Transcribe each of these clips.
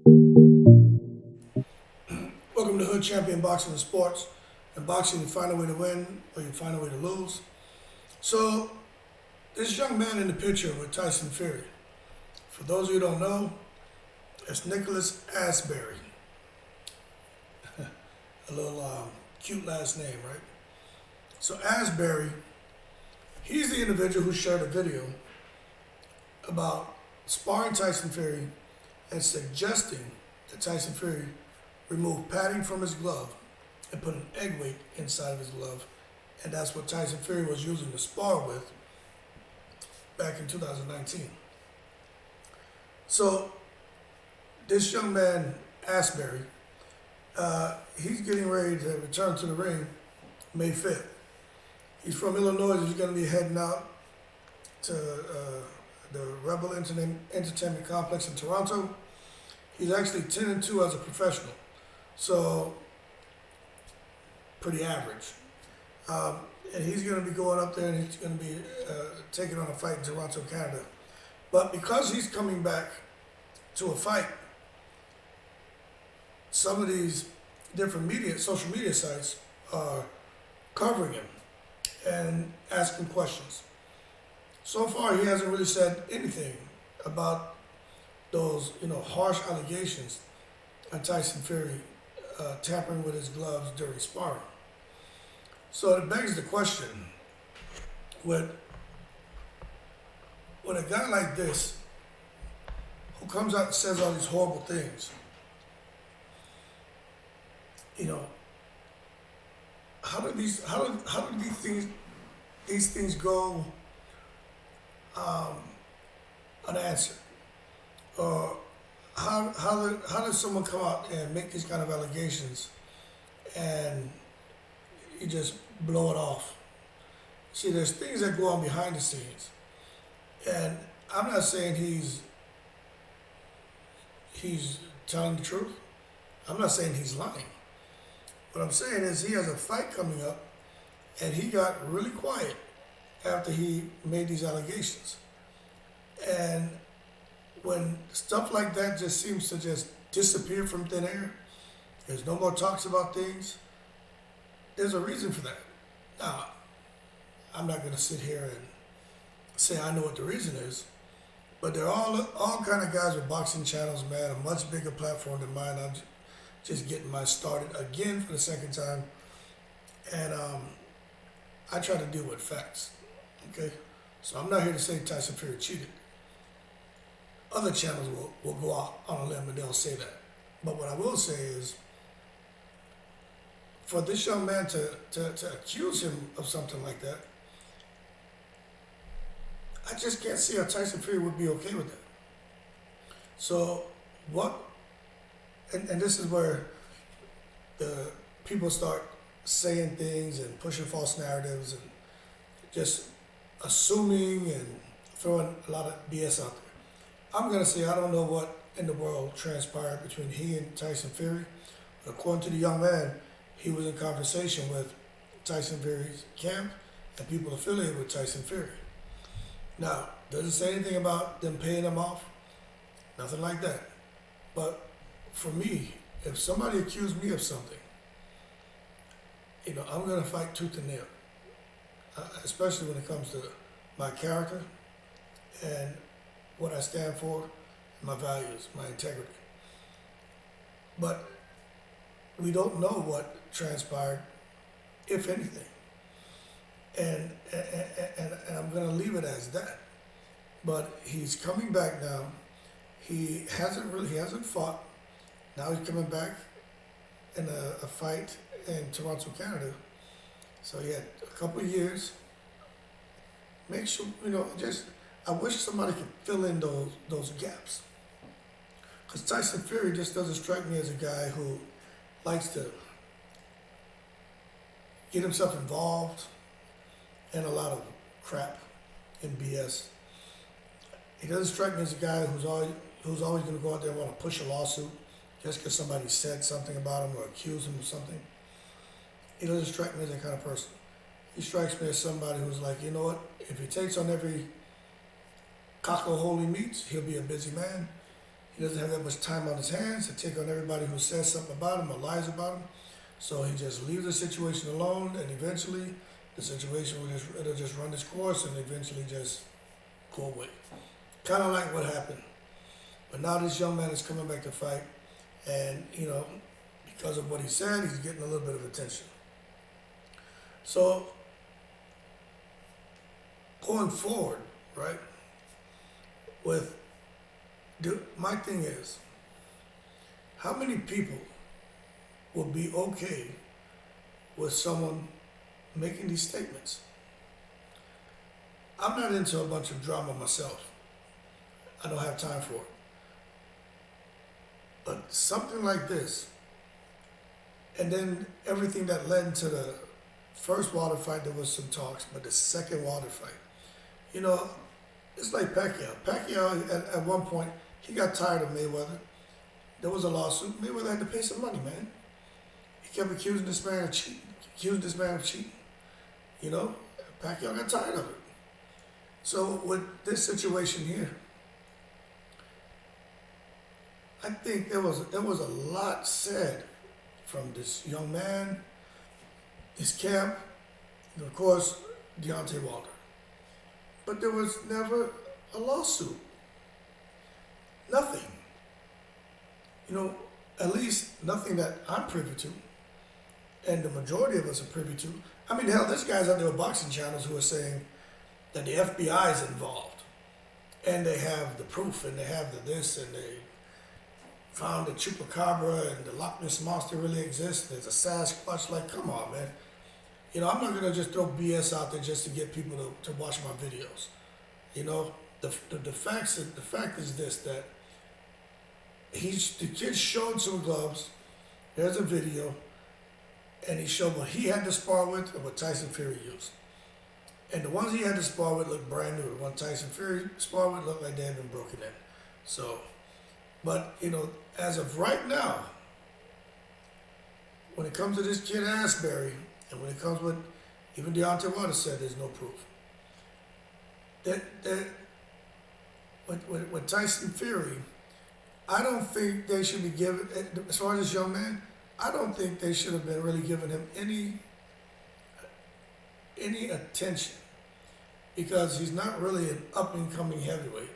Welcome to Hood Champion Boxing and Sports. In boxing, you find a way to win or you find a way to lose. So, this young man in the picture with Tyson Fury, for those of you who don't know, it's Nicholas Asbury. A little cute last name, right? So, Asbury, he's the individual who shared a video about sparring Tyson Fury and suggesting that Tyson Fury remove padding from his glove and put an egg weight inside of his glove. And that's what Tyson Fury was using to spar with back in 2019. So this young man, Asbury, he's getting ready to return to the ring May 5th. He's from Illinois. He's going to be heading out to the Rebel Entertainment Complex in Toronto. He's actually 10-2 as a professional. So, pretty average. And he's going to be going up there and he's going to be taking on a fight in Toronto, Canada. But because he's coming back to a fight, some of these different social media sites are covering him and asking questions. So far, he hasn't really said anything about those, harsh allegations on Tyson Fury tampering with his gloves during sparring. So it begs the question, when a guy like this, who comes out and says all these horrible things, how do these things go unanswered? Or how does someone come out and make these kind of allegations and you just blow it off? See, there's things that go on behind the scenes, and I'm not saying he's telling the truth. I'm not saying he's lying. What I'm saying is he has a fight coming up, and he got really quiet after he made these allegations. And when stuff like that just seems to just disappear from thin air, there's no more talks about things, there's a reason for that. Now, I'm not going to sit here and say I know what the reason is, but there are all kind of guys with boxing channels, man, a much bigger platform than mine. I'm just getting mine started again for the second time, and I try to deal with facts, okay? So I'm not here to say Tyson Fury cheated. Other channels will go out on a limb and they'll say that. But what I will say is, for this young man to accuse him of something like that, I just can't see how Tyson Fury would be okay with that. So and this is where the people start saying things and pushing false narratives and just assuming and throwing a lot of BS out there. I'm going to say I don't know what in the world transpired between he and Tyson Fury, but according to the young man, he was in conversation with Tyson Fury's camp and people affiliated with Tyson Fury. Now, does it say anything about them paying him off? Nothing like that. But for me, if somebody accused me of something, I'm going to fight tooth and nail, especially when it comes to my character and what I stand for, my values, my integrity. But we don't know what transpired, if anything. And I'm going to leave it as that. But he's coming back now. He hasn't fought. Now he's coming back in a fight in Toronto, Canada. So he had a couple of years. Make sure, I wish somebody could fill in those gaps. Because Tyson Fury just doesn't strike me as a guy who likes to get himself involved in a lot of crap and BS. He doesn't strike me as a guy who's always going to go out there and want to push a lawsuit just because somebody said something about him or accused him of something. He doesn't strike me as that kind of person. He strikes me as somebody who's like, you know what, if he takes on every cockle hole he meets, he'll be a busy man. He doesn't have that much time on his hands to take on everybody who says something about him or lies about him. So he just leaves the situation alone, and eventually the situation it'll just run its course and eventually just go away. Kind of like what happened. But now this young man is coming back to fight, and because of what he said, he's getting a little bit of attention. So going forward, right? My thing is, how many people will be okay with someone making these statements? I'm not into a bunch of drama myself. I don't have time for it. But something like this, and then everything that led into the first Wilder fight, there was some talks, but the second Wilder fight, it's like Pacquiao. Pacquiao, at one point, he got tired of Mayweather. There was a lawsuit. Mayweather had to pay some money, man. He kept accusing this man of cheating. Pacquiao got tired of it. So with this situation here, I think there was a lot said from this young man, his camp, and of course, Deontay Wilder. But there was never a lawsuit. Nothing. At least nothing that I'm privy to, and the majority of us are privy to. I mean, hell, there's guys out there with boxing channels who are saying that the FBI is involved, and they have the proof, and they have the this, and they found the chupacabra, and the Loch Ness Monster really exists. There's a Sasquatch. Like, come on, man. I'm not gonna just throw BS out there just to get people to watch my videos. The fact is this, that the kid showed some gloves. There's a video, and he showed what he had to spar with and what Tyson Fury used. And the ones he had to spar with looked brand new. The one Tyson Fury sparred with looked like they had been broken in. So, but as of right now, when it comes to this kid Asbury, and when it comes with, even Deontay Wilder said there's no proof. With Tyson Fury, I don't think they should be given, as far as this young man, I don't think they should have been really giving him any attention, because he's not really an up-and-coming heavyweight.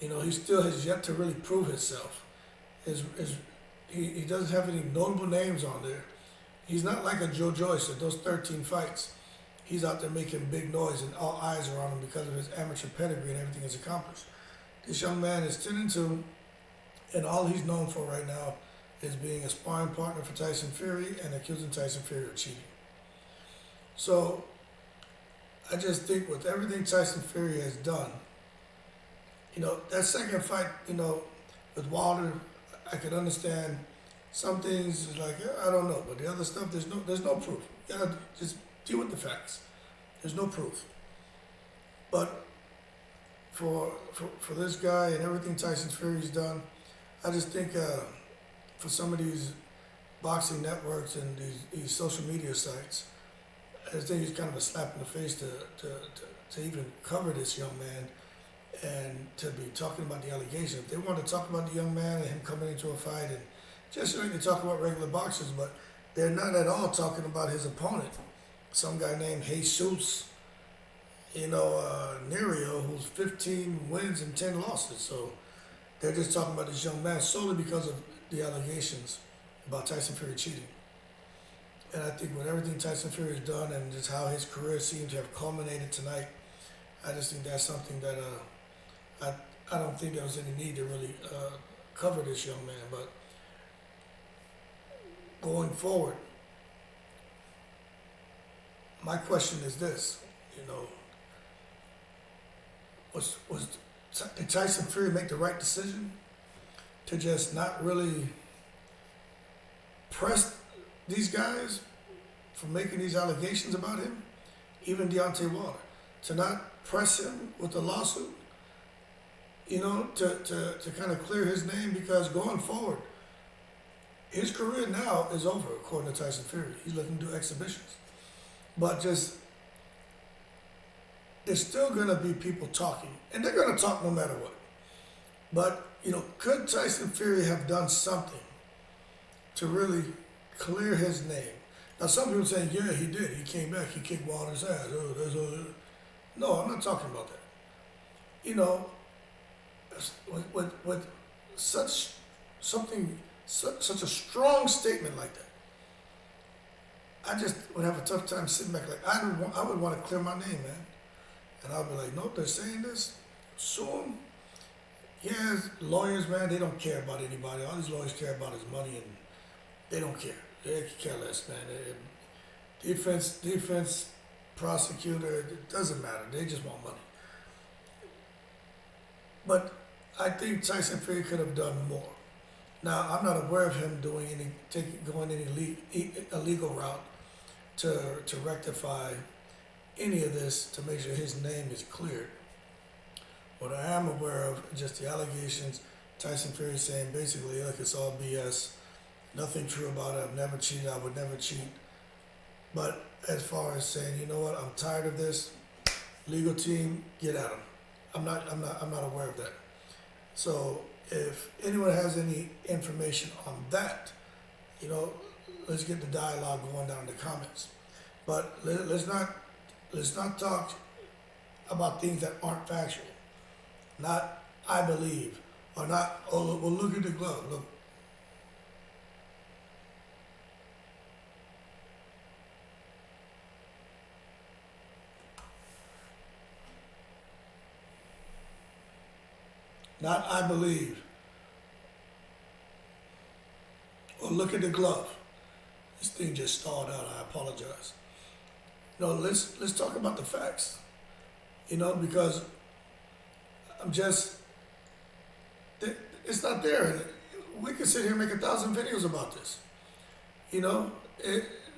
He still has yet to really prove himself. He doesn't have any notable names on there. He's not like a Joe Joyce at those 13 fights. He's out there making big noise and all eyes are on him because of his amateur pedigree and everything he's accomplished. This young man is 10-2, and all he's known for right now is being a sparring partner for Tyson Fury and accusing Tyson Fury of cheating. So I just think with everything Tyson Fury has done, that second fight, with Wilder, I could understand some things, like, I don't know, but the other stuff, there's no proof. You gotta just deal with the facts. There's no proof. But for this guy and everything Tyson Fury's done, I just think for some of these boxing networks and these social media sites, I just think it's kind of a slap in the face to even cover this young man and to be talking about the allegation. If they want to talk about the young man and him coming into a fight, and just like they talk about regular boxers, but they're not at all talking about his opponent. Some guy named Jesus, Nerio, who's 15 wins and 10 losses. So they're just talking about this young man solely because of the allegations about Tyson Fury cheating. And I think with everything Tyson Fury has done and just how his career seemed to have culminated tonight, I just think that's something that I don't think there was any need to really cover this young man. But going forward, my question is this: did Tyson Fury make the right decision to just not really press these guys for making these allegations about him? Even Deontay Wilder, to not press him with the lawsuit, to kind of clear his name, because going forward, his career now is over, according to Tyson Fury. He's looking to do exhibitions. But there's still going to be people talking, and they're going to talk no matter what. But could Tyson Fury have done something to really clear his name? Now, some people saying, yeah, he did. He came back. He kicked Wilder's ass. No, I'm not talking about that. You know, with such a strong statement like that, I just would have a tough time sitting back. Like I would want to clear my name, man, and I'll be like, nope, they're saying this. Sue him. Yeah, lawyers, man, they don't care about anybody. All these lawyers care about is money, and they don't care. They care less, man. Defense, prosecutor, it doesn't matter. They just want money. But I think Tyson Fury could have done more. Now, I'm not aware of him going any illegal route to rectify any of this to make sure his name is cleared. What I am aware of is just the allegations. Tyson Fury saying basically, look, it's all BS. Nothing true about it. I've never cheated. I would never cheat. But as far as saying, you know what, I'm tired of this. Legal team, get at him. I'm not aware of that. So if anyone has any information on that, let's get the dialogue going down in the comments. But let's not talk about things that aren't factual. Not I believe, or not, oh, well, look at the glove. Look. Not I believe. Or look at the glove. This thing just stalled out. I apologize. No, let's talk about the facts. Because it's not there. And we could sit here and make 1,000 videos about this.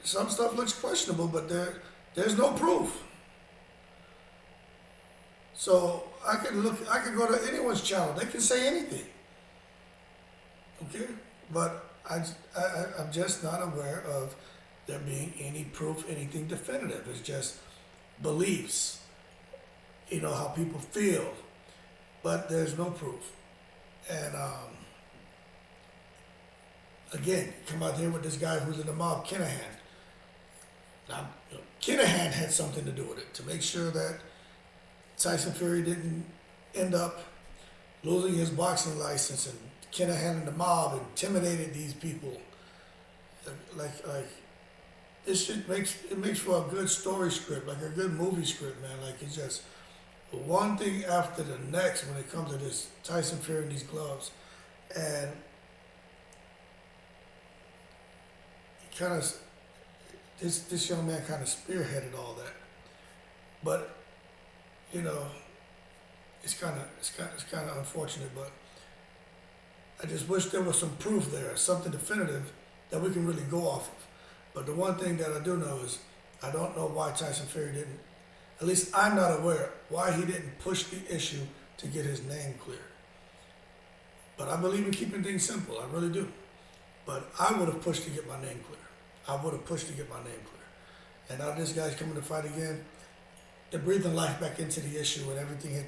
Some stuff looks questionable, but there's no proof. So I can go to anyone's channel. They can say anything. Okay? But I'm just not aware of there being any proof, anything definitive. It's just beliefs. How people feel. But there's no proof. And again, come out here with this guy who's in the mob, Kinahan. Now, Kinahan had something to do with it, to make sure that Tyson Fury didn't end up losing his boxing license, and Kinahan and the mob intimidated these people. Like this shit makes for a good story script, like a good movie script, man. Like it's just one thing after the next when it comes to this Tyson Fury and these gloves, and he kind of this young man kind of spearheaded all that, but. It's kind of unfortunate, but I just wish there was some proof there, something definitive that we can really go off of. But the one thing that I do know is I don't know why Tyson Fury didn't, at least I'm not aware, why he didn't push the issue to get his name cleared. But I believe in keeping things simple, I really do. But I would have pushed to get my name clear. I would have pushed to get my name clear. And now this guy's coming to fight again. They're breathing life back into the issue, and everything had,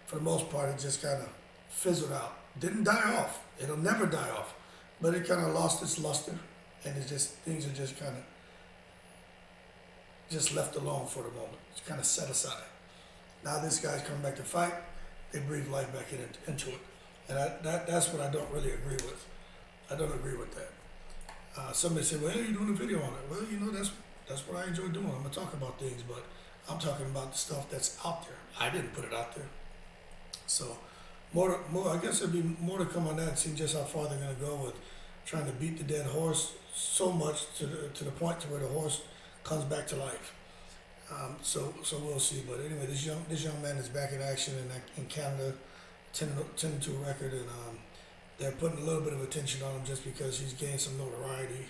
for the most part, it just kind of fizzled out. Didn't die off. It'll never die off. But it kind of lost its luster, and things are just kind of just left alone for the moment. It's kind of set aside. Now this guy's coming back to fight. They breathe life back into it. And that's what I don't really agree with. I don't agree with that. Somebody said, well, you're doing a video on it. Well, that's what I enjoy doing. I'm going to talk about things, but I'm talking about the stuff that's out there. I didn't put it out there. So more. I guess there'd be more to come on that and see just how far they're going to go with trying to beat the dead horse so much to the point to where the horse comes back to life. So we'll see. But anyway, this young man is back in action in Canada, 10-2 record, and they're putting a little bit of attention on him just because he's gained some notoriety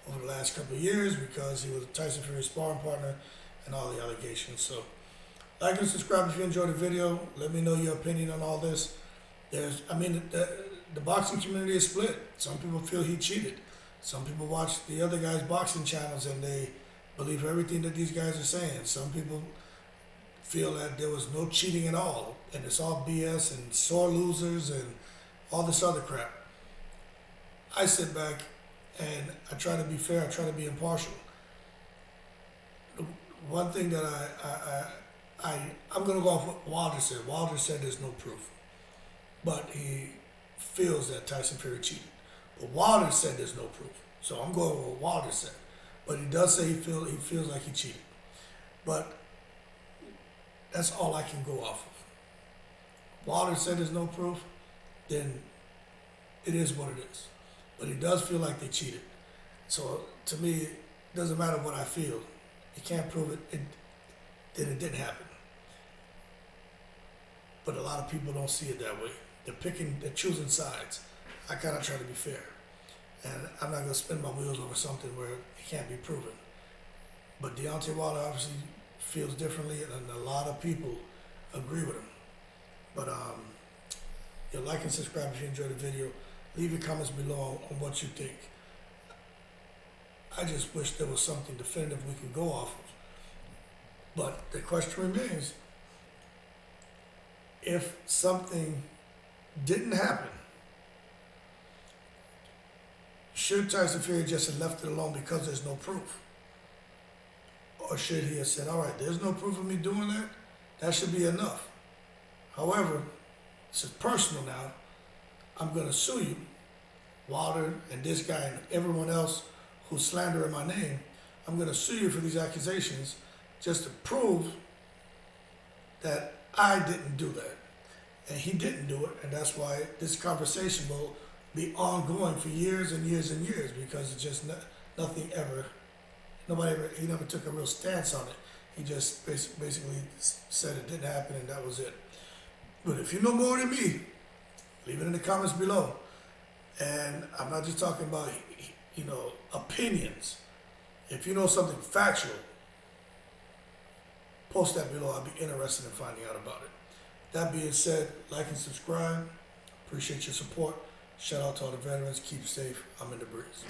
over the last couple of years because he was Tyson Fury's sparring partner and all the allegations. So like and subscribe if you enjoyed the video. Let me know your opinion on all this. The boxing community is split. Some people feel he cheated. Some people watch the other guys' boxing channels and they believe everything that these guys are saying. Some people feel that there was no cheating at all and it's all BS and sore losers all this other crap. I sit back and I try to be fair, I try to be impartial. The one thing that I'm gonna go off what Wilder said. Wilder said there's no proof, but he feels that Tyson Fury cheated. But Wilder said there's no proof, so I'm going with what Wilder said. But he does say he feels like he cheated. But that's all I can go off of. Wilder said there's no proof, then it is what it is. But he does feel like they cheated. So to me, it doesn't matter what I feel. You can't prove it didn't happen. But a lot of people don't see it that way. They're choosing sides. I kind of try to be fair. And I'm not going to spin my wheels over something where it can't be proven. But Deontay Wilder obviously feels differently, and a lot of people agree with him. But like and subscribe if you enjoyed the video. Leave your comments below on what you think. I just wish there was something definitive we could go off of. But the question remains, if something didn't happen, should Tyson Fury just have left it alone because there's no proof? Or should he have said, all right, there's no proof of me doing that? That should be enough. However, this is personal now. I'm going to sue you, Wilder and this guy and everyone else who's slandering my name. I'm going to sue you for these accusations just to prove that I didn't do that. And he didn't do it, and that's why this conversation will be ongoing for years and years and years, because it's just he never took a real stance on it. He just basically said it didn't happen and that was it. But if you know more than me, leave it in the comments below. And I'm not just talking about, opinions. If you know something factual, post that below. I'll be interested in finding out about it. That being said, like and subscribe. Appreciate your support. Shout out to all the veterans. Keep safe. I'm in the breeze.